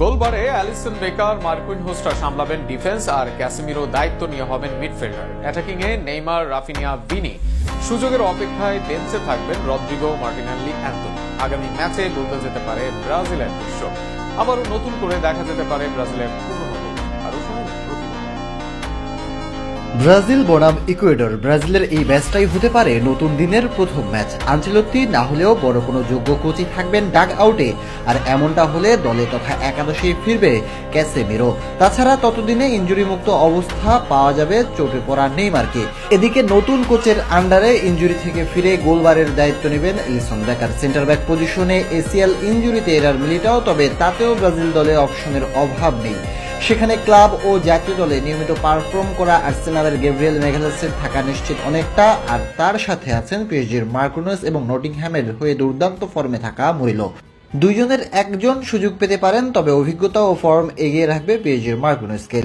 গোলবারে Alisson Becker, মার্কুইনহোসরা সামলাবেন defence আর Casemiro দায়িত্ব নিয়ে হবেন মিডফিল্ডার। অ্যাটাকিং এ নেইমার, রাফিনিয়া, ভিনি। সুযোগের অপেক্ষায় বেঞ্চে থাকবেন রদ্রিগো, মার্টিনেল্লি, অ্যান্টনি। আগামী ম্যাচে বদলে যেতে পারে ব্রাজিলের দৃশ্য। আবারও নতুন করে দেখা যেতে পারে ব্রাজিলের পুরনো দল। আরো শুনুন ব্রাজিল বনাম ইকুয়েডর। ব্রাজিলের এই ম্যাচটাই হতে পারে নতুন দিনের প্রথম ম্যাচ। আনচেলত্তি না হলেও বড় কোনো যোগ্য কোচই থাকবেন ডাগ আউটে, আর এমনটা হলে দলে তথা একাদশে ফিরবে ক্যাসেমিরো। তাছাড়া ততদিনে ইনজুরি মুক্ত অবস্থা পাওয়া যাবে চোটে পড়া নেইমারকে। এদিকে নতুন কোচের আন্ডারে ইনজুরি থেকে ফিরে গোলবারের দায়িত্ব নেবেন এলিসন বেকার। সেন্টার ব্যাক পজিশনে এসিএল ইনজুরিতে এরার মিলিটাও, তবে তাতেও ব্রাজিল দলে অপশনের অভাব নেই। সেখানে ক্লাব ও জাতীয় দলে নিয়মিত পারফর্ম করা আর্সেনালের গ্যাব্রিয়েল ম্যাগালেসের থাকা নিশ্চিত অনেকটা, আর তার সাথে আছেন পিএসজির মার্কুইনহোস এবং নটিংহ্যামের হয়ে দুর্দান্ত ফর্মে থাকা মুরিলো। দুইজনের একজন সুযোগ পেতে পারেন, তবে অভিজ্ঞতা ও ফর্ম এগিয়ে রাখবে পিএসজির মার্কুইনহোসকে।